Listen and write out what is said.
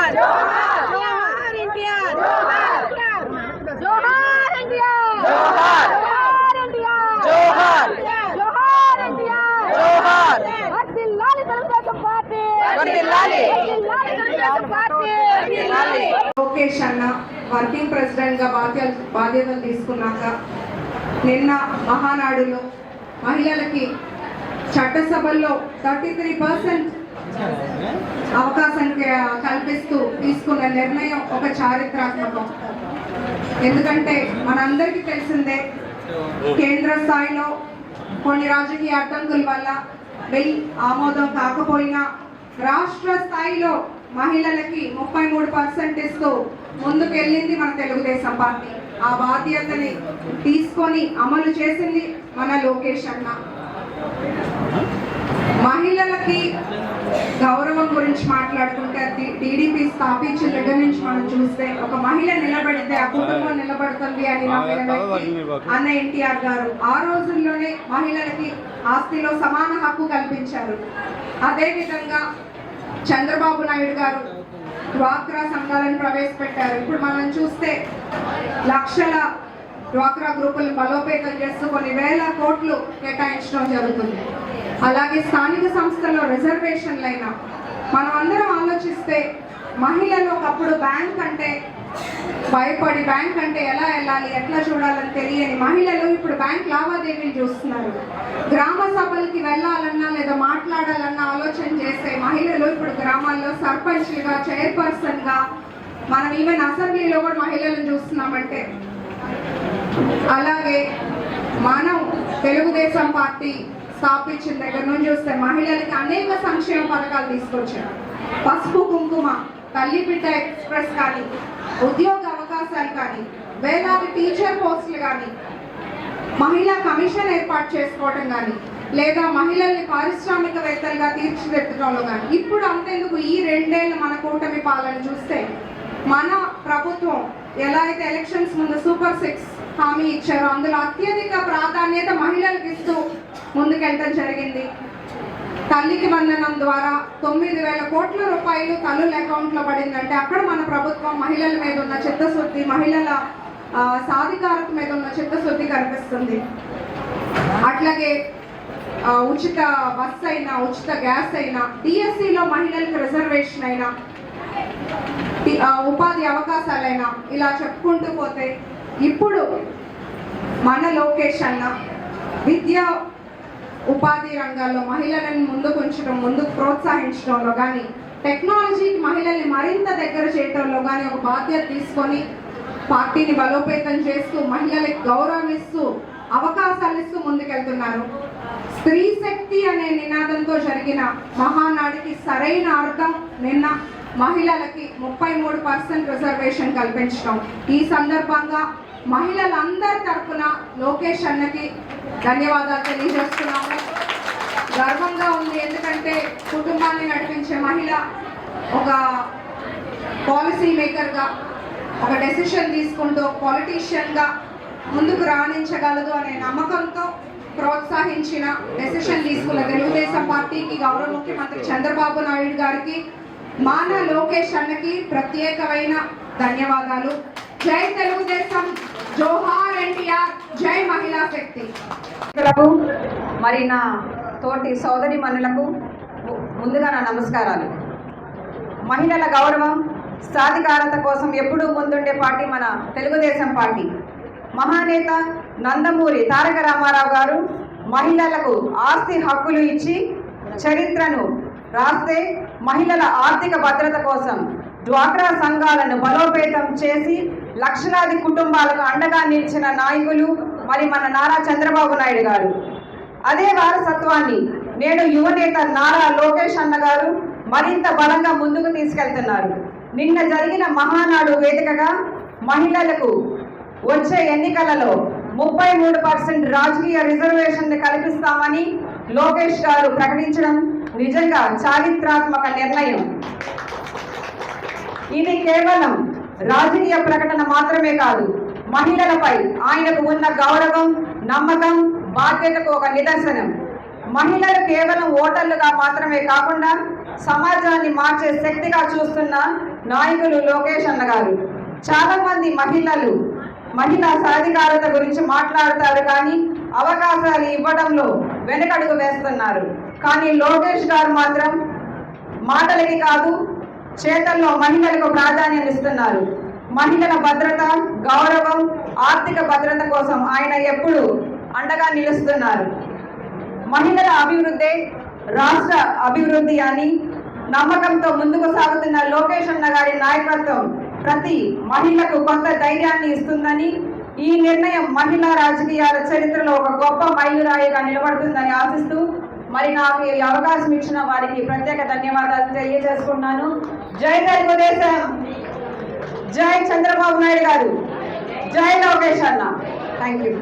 ఎన్టీఆర్ జోహార్ ఎన్టీఆర్ జోహార్ ఎన్టీఆర్ జోహార్ ఎన్టీఆర్ జోహార్ జోహార్ ఎన్టీఆర్ జోహార్ వర్ధిల్లాలి తెలుగుదేశం పార్టీ వర్ధిల్లాలి తెలుగుదేశం పార్టీ వర్ధిల్లాలి. లోకేష్ అన్న వర్కింగ్ ప్రెసిడెంట్ గా బాధ్యతలు తీసుకున్నాక నిన్న మహానాడులో మహిళలకి చట్టసభల్లో 33% అవకాశం కల్పిస్తూ తీసుకున్న నిర్ణయం ఒక చారిత్రాత్మకం. ఎందుకంటే మనందరికీ తెలిసిందే, కేంద్ర స్థాయిలో కొన్ని రాజకీయ అడ్డంకుల వల్ల బిల్ ఆమోదం కాకపోయినా రాష్ట్ర స్థాయిలో మహిళలకి 33% ఇస్తూ ముందుకెళ్ళింది మన తెలుగుదేశం పార్టీ. ఆ బాధ్యతని తీసుకొని అమలు చేసింది మన లోకేష్ అన్న. మహిళలకి గౌరవం గురించి మాట్లాడుకుంటే టీడీపీ స్థాపించిన దగ్గర నుంచి మనం చూస్తే ఒక మహిళ నిలబడితే ఆ కుటుంబం నిలబడుతుంది అని అన్న ఎన్టీఆర్ గారు ఆ రోజుల్లోనే మహిళలకి ఆస్తిలో సమాన హక్కు కల్పించారు. అదేవిధంగా చంద్రబాబు నాయుడు గారు డ్వాక్రా సంఘాలను ప్రవేశపెట్టారు. ఇప్పుడు మనం చూస్తే లక్షల డ్వాక్రా గ్రూపులను బలోపేతం చేస్తూ కొన్ని వేల కోట్లు కేటాయించడం జరుగుతుంది. అలాగే స్థానిక సంస్థల్లో రిజర్వేషన్లైనా మనం అందరం ఆలోచిస్తే మహిళలు ఒకప్పుడు బ్యాంక్ అంటే భయపడి బ్యాంక్ అంటే ఎలా వెళ్ళాలి ఎట్లా చూడాలని తెలియని మహిళలు ఇప్పుడు బ్యాంక్ లావాదేవీలు చూస్తున్నారు. గ్రామ సభలకి వెళ్ళాలన్నా లేదా మాట్లాడాలన్నా ఆలోచన చేసే మహిళలు ఇప్పుడు గ్రామాల్లో సర్పంచ్లుగా చైర్పర్సన్గా మనం ఈవెన్ అసెంబ్లీలో కూడా మహిళలను చూస్తున్నామంటే. అలాగే మనం తెలుగుదేశం పార్టీ స్థాపించిన దగ్గర నుంచి చూస్తే మహిళలకి అనేక సంక్షేమ పథకాలు తీసుకొచ్చారు. పసుపు కుంకుమ, తల్లి బిడ్డ ఎక్స్ప్రెస్ కానీ, ఉద్యోగ అవకాశాలు కానీ, వేలాది టీచర్ పోస్టులు కానీ, మహిళా కమిషన్ ఏర్పాటు చేసుకోవడం కానీ, లేదా మహిళల్ని పారిశ్రామికవేత్తలుగా తీర్చిదిద్దడంలో కానీ. ఇప్పుడు అంతేందుకు ఈ 2 ఏళ్ళు మన కూటమి పాలన చూస్తే మన ప్రభుత్వం ఎలా అయితే ఎలక్షన్స్ ముందు సూపర్ 6 హామీ ఇచ్చారో అందులో అత్యధిక ప్రాధాన్యత మహిళలకు ఇస్తూ ముందుకెళ్ళడం జరిగింది. తల్లికి వందనం ద్వారా 9,000 కోట్ల రూపాయలు తల్లుల అకౌంట్లో పడిందంటే అక్కడ మన ప్రభుత్వం మహిళల మీద ఉన్న చిత్తశుద్ధి, మహిళల సాధికారత మీద ఉన్న చిత్తశుద్ధి కనిపిస్తుంది. అట్లాగే ఉచిత బస్ అయినా, ఉచిత గ్యాస్ అయినా, డిఎస్సిలో మహిళలకు రిజర్వేషన్ అయినా, ఉపాధి అవకాశాలైనా ఇలా చెప్పుకుంటూ పోతే ఇప్పుడు మన లోకేష్ అన్న విద్యా ఉపాధి రంగాల్లో మహిళలను ముందుకు ఉంచడం, ముందుకు ప్రోత్సహించడంలో కానీ, టెక్నాలజీకి మహిళల్ని మరింత దగ్గర చేయడంలో కానీ ఒక బాధ్యత తీసుకొని పార్టీని బలోపేతం చేస్తూ మహిళలకు గౌరవం ఇస్తూ అవకాశాలు ఇస్తూ ముందుకెళ్తున్నారు. స్త్రీ శక్తి అనే నినాదంతో జరిగిన మహానాడికి సరైన అర్థం నిన్న మహిళలకి 33% రిజర్వేషన్ కల్పించడం. ఈ సందర్భంగా మహిళలందరి తరఫున లోకేష్ అన్నకి ధన్యవాదాలు తెలియజేస్తున్నాము. గర్వంగా ఉంది, ఎందుకంటే కుటుంబాన్ని నడిపించే మహిళ ఒక పాలసీ మేకర్గా, ఒక డెసిషన్ తీసుకుంటూ పాలిటీషియన్గా ముందుకు రాణించగలదు అనే నమ్మకంతో ప్రోత్సహించిన, డెసిషన్ తీసుకున్న తెలుగుదేశం పార్టీకి, గౌరవ ముఖ్యమంత్రి చంద్రబాబు నాయుడు గారికి, మన లోకేష్ అన్నకి ప్రత్యేకమైన ధన్యవాదాలు. జై తెలుగుదేశం, జోహార్ ఎన్టీఆర్, జై మహిళా శక్తి. మరి నా తోటి సోదరి మనులకు ముందుగా నా నమస్కారాలు. మహిళల గౌరవం, సాధికారత కోసం ఎప్పుడూ ముందుండే పార్టీ మన తెలుగుదేశం పార్టీ. మహానేత నందమూరి తారక రామారావు గారు మహిళలకు ఆస్తి హక్కులు ఇచ్చి చరిత్రను రాస్తే మహిళల ఆర్థిక భద్రత కోసం డ్వాక్రా సంఘాలను బలోపేతం చేసి లక్షలాది కుటుంబాలకు అండగా నిలిచిన నాయకులు మరి మన నారా చంద్రబాబు నాయుడు గారు. అదే వారసత్వాన్ని నేడు యువనేత నారా లోకేష్ అన్న గారు మరింత బలంగా ముందుకు తీసుకెళ్తున్నారు. నిన్న జరిగిన మహానాడు వేదికగా మహిళలకు వచ్చే ఎన్నికలలో 33% రాజకీయ రిజర్వేషన్ కల్పిస్తామని లోకేష్ గారు ప్రకటించడం నిజంగా చారిత్రాత్మక నిర్ణయం. ఇది కేవలం రాజకీయ ప్రకటన మాత్రమే కాదు, మహిళలపై ఆయనకు ఉన్న గౌరవం, నమ్మకం, బాధ్యతకు ఒక నిదర్శనం. మహిళలు కేవలం ఓటర్లుగా మాత్రమే కాకుండా సమాజాన్ని మార్చే శక్తిగా చూస్తున్న నాయకులు లోకేష్ అన్న గారు. చాలా మంది మహిళా సాధికారత గురించి మాట్లాడతారు, కానీ అవకాశాలు ఇవ్వడంలో వెనకడుగు వేస్తున్నారు. కానీ లోకేష్ గారు మాత్రం మాటలకి కాదు, చేతల్లో మహిళలకు ప్రాధాన్యం ఇస్తున్నారు. మహిళల భద్రత, గౌరవం, ఆర్థిక భద్రత కోసం ఆయన ఎప్పుడూ అండగా నిలుస్తున్నారు. మహిళల అభివృద్ధి రాష్ట్ర అభివృద్ధి అని నమ్మకంతో ముందుకు సాగుతున్న లోకేష్ అన్న గారి నాయకత్వం ప్రతి మహిళకు కొంత ధైర్యాన్ని ఇస్తుందని, ఈ నిర్ణయం మహిళా రాజకీయాల చరిత్రలో ఒక గొప్ప మైలురాయిగా నిలబడుతుందని ఆశిస్తూ మరి నాకు ఈ అవకాశం ఇచ్చిన వారికి ప్రత్యేక ధన్యవాదాలు తెలియజేసుకున్నాను. జై తెలుగుదేశం, జై చంద్రబాబు నాయుడు గారు, జై లోకేష్ అన్న. Thank you.